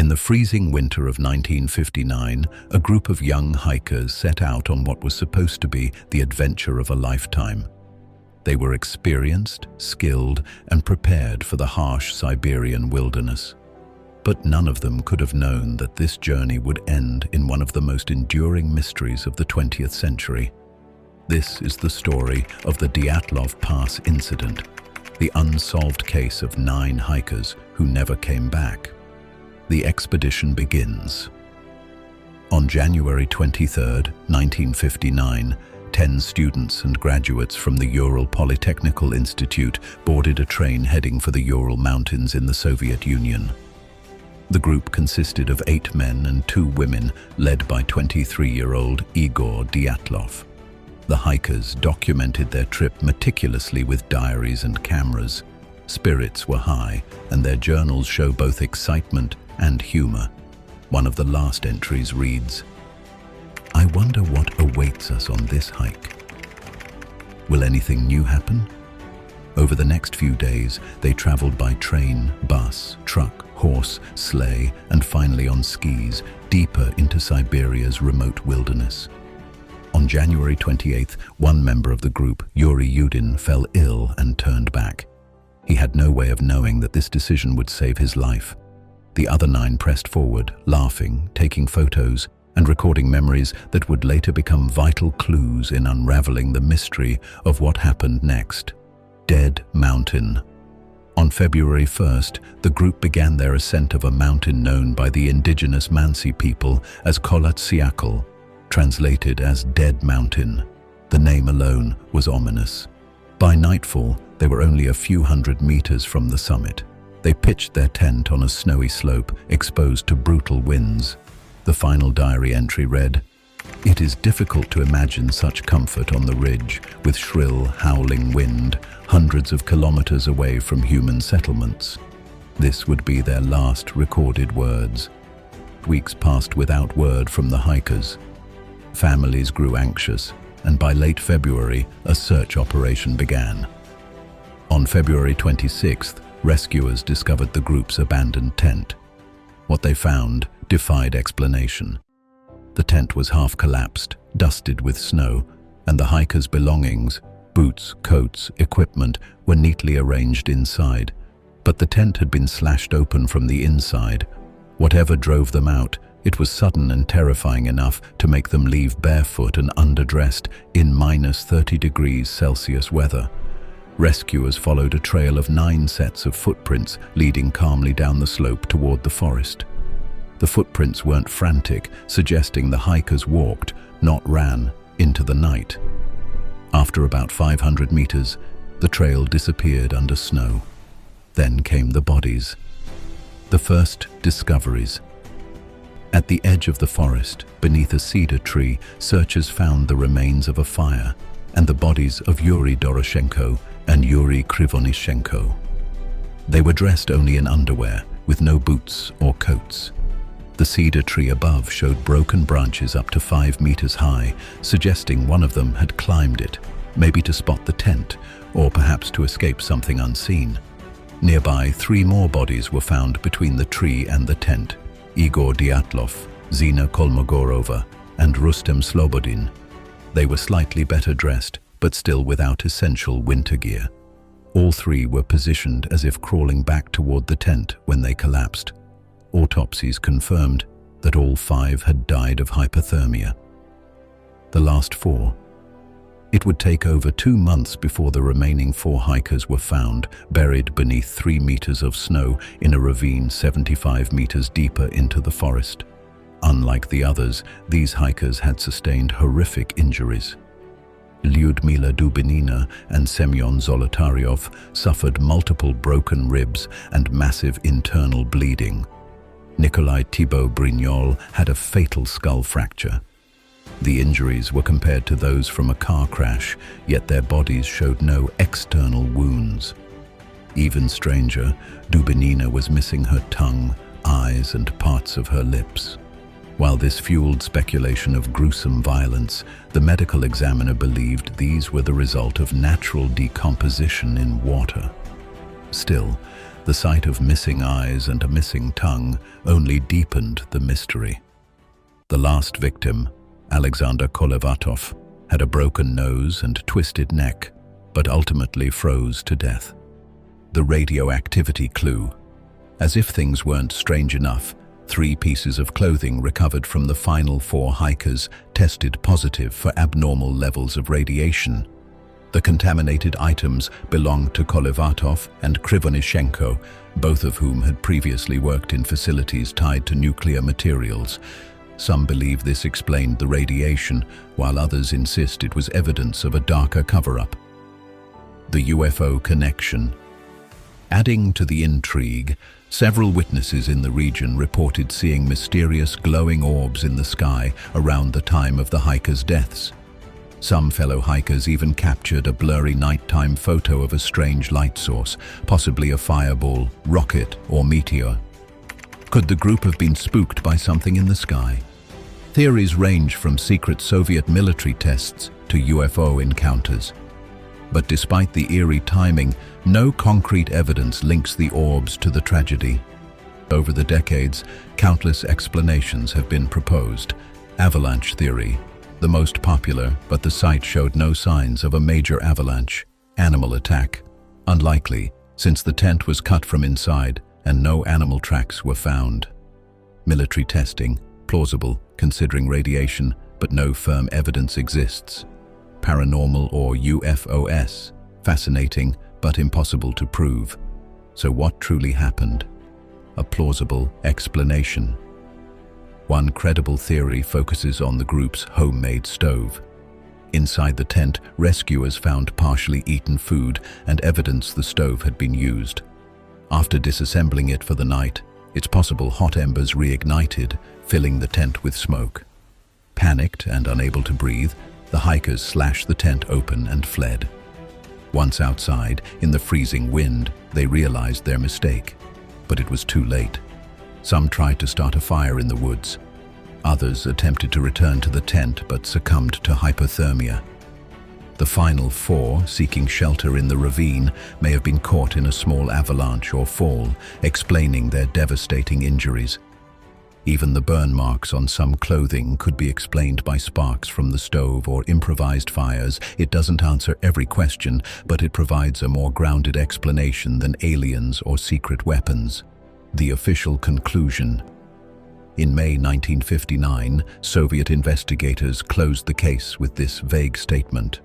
In the freezing winter of 1959, a group of young hikers set out on what was supposed to be the adventure of a lifetime. They were experienced, skilled, and prepared for the harsh Siberian wilderness. But none of them could have known that this journey would end in one of the most enduring mysteries of the 20th century. This is the story of the Dyatlov Pass incident, the unsolved case of 9 hikers who never came back. The expedition begins. On January 23, 1959, 10 students and graduates from the Ural Polytechnical Institute boarded a train heading for the Ural Mountains in the Soviet Union. The group consisted of 8 men and 2 women, led by 23-year-old Igor Dyatlov. The hikers documented their trip meticulously with diaries and cameras. Spirits were high, and their journals show both excitement and humor. One of the last entries reads, "I wonder what awaits us on this hike. Will anything new happen?" Over the next few days, they traveled by train, bus, truck, horse, sleigh, and finally on skis, deeper into Siberia's remote wilderness. On January 28th, one member of the group, Yuri Yudin, fell ill and turned back. He had no way of knowing that this decision would save his life. The other 9 pressed forward, laughing, taking photos, and recording memories that would later become vital clues in unraveling the mystery of what happened next. Dead Mountain. On February 1st, the group began their ascent of a mountain known by the indigenous Mansi people as Kolatsiakal, translated as Dead Mountain. The name alone was ominous. By nightfall, they were only a few hundred meters from the summit. They pitched their tent on a snowy slope, exposed to brutal winds. The final diary entry read, "It is difficult to imagine such comfort on the ridge, with shrill, howling wind, hundreds of kilometers away from human settlements." This would be their last recorded words. Weeks passed without word from the hikers. Families grew anxious, and by late February, a search operation began. On February 26th, rescuers discovered the group's abandoned tent. What they found defied explanation. The tent was half collapsed, dusted with snow, and the hikers' belongings, boots, coats, equipment, were neatly arranged inside. But the tent had been slashed open from the inside. Whatever drove them out, it was sudden and terrifying enough to make them leave barefoot and underdressed in -30 degrees Celsius weather. Rescuers followed a trail of 9 sets of footprints leading calmly down the slope toward the forest. The footprints weren't frantic, suggesting the hikers walked, not ran, into the night. After about 500 meters, the trail disappeared under snow. Then came the bodies. The first discoveries. At the edge of the forest, beneath a cedar tree, searchers found the remains of a fire and the bodies of Yuri Doroshenko and Yuri Krivonishenko. They were dressed only in underwear, with no boots or coats. The cedar tree above showed broken branches up to 5 meters high, suggesting one of them had climbed it, maybe to spot the tent, or perhaps to escape something unseen. Nearby, 3 more bodies were found between the tree and the tent: Igor Dyatlov, Zina Kolmogorova, and Rustem Slobodin. They were slightly better dressed, but still without essential winter gear. All 3 were positioned as if crawling back toward the tent when they collapsed. Autopsies confirmed that all 5 had died of hypothermia. The last 4. It would take over 2 months before the remaining 4 hikers were found, buried beneath 3 meters of snow in a ravine 75 meters deeper into the forest. Unlike the others, these hikers had sustained horrific injuries. Lyudmila Dubinina and Semyon Zolotaryov suffered multiple broken ribs and massive internal bleeding. Nikolai Thibault Brignol had a fatal skull fracture. The injuries were compared to those from a car crash, yet their bodies showed no external wounds. Even stranger, Dubinina was missing her tongue, eyes, and parts of her lips. While this fueled speculation of gruesome violence, the medical examiner believed these were the result of natural decomposition in water. Still, The sight of missing eyes and a missing tongue only deepened the mystery. The last victim, Alexander Kolevatov, had a broken nose and twisted neck, but ultimately froze to death. The radioactivity clue. As if things weren't strange enough, 3 pieces of clothing recovered from the final 4 hikers tested positive for abnormal levels of radiation. The contaminated items belonged to Kolevatov and Krivonishenko, both of whom had previously worked in facilities tied to nuclear materials. Some believe this explained the radiation, while others insist it was evidence of a darker cover-up. The UFO connection. Adding to the intrigue, several witnesses in the region reported seeing mysterious glowing orbs in the sky around the time of the hikers' deaths. Some fellow hikers even captured a blurry nighttime photo of a strange light source, possibly a fireball, rocket, or meteor. Could the group have been spooked by something in the sky? Theories range from secret Soviet military tests to UFO encounters. But despite the eerie timing, no concrete evidence links the orbs to the tragedy. Over the decades, countless explanations have been proposed. Avalanche theory, the most popular, but the site showed no signs of a major avalanche. Animal attack, unlikely, since the tent was cut from inside and no animal tracks were found. Military testing, plausible, considering radiation, but no firm evidence exists. Paranormal or UFOs, fascinating but impossible to prove. So what truly happened? A plausible explanation. One credible theory focuses on the group's homemade stove. Inside the tent, rescuers found partially eaten food and evidence the stove had been used. After disassembling it for the night, it's possible hot embers reignited, filling the tent with smoke. Panicked and unable to breathe, the hikers slashed the tent open and fled. Once outside, in the freezing wind, they realized their mistake. But it was too late. Some tried to start a fire in the woods. Others attempted to return to the tent but succumbed to hypothermia. The final 4, seeking shelter in the ravine, may have been caught in a small avalanche or fall, explaining their devastating injuries. Even the burn marks on some clothing could be explained by sparks from the stove or improvised fires. It doesn't answer every question, but it provides a more grounded explanation than aliens or secret weapons. The official conclusion. In May 1959, Soviet investigators closed the case with this vague statement.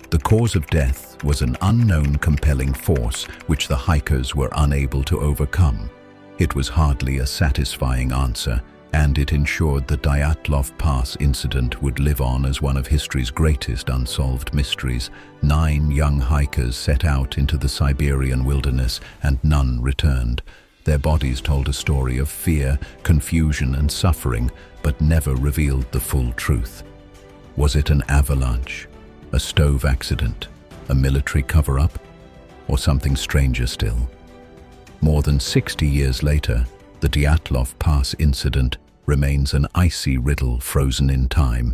The cause of death was an unknown compelling force which the hikers were unable to overcome. It was hardly a satisfying answer, and it ensured the Dyatlov Pass incident would live on as one of history's greatest unsolved mysteries. 9 young hikers set out into the Siberian wilderness, and none returned. Their bodies told a story of fear, confusion, and suffering, but never revealed the full truth. Was it an avalanche, a stove accident, a military cover-up, or something stranger still? More than 60 years later, the Dyatlov Pass incident remains an icy riddle frozen in time,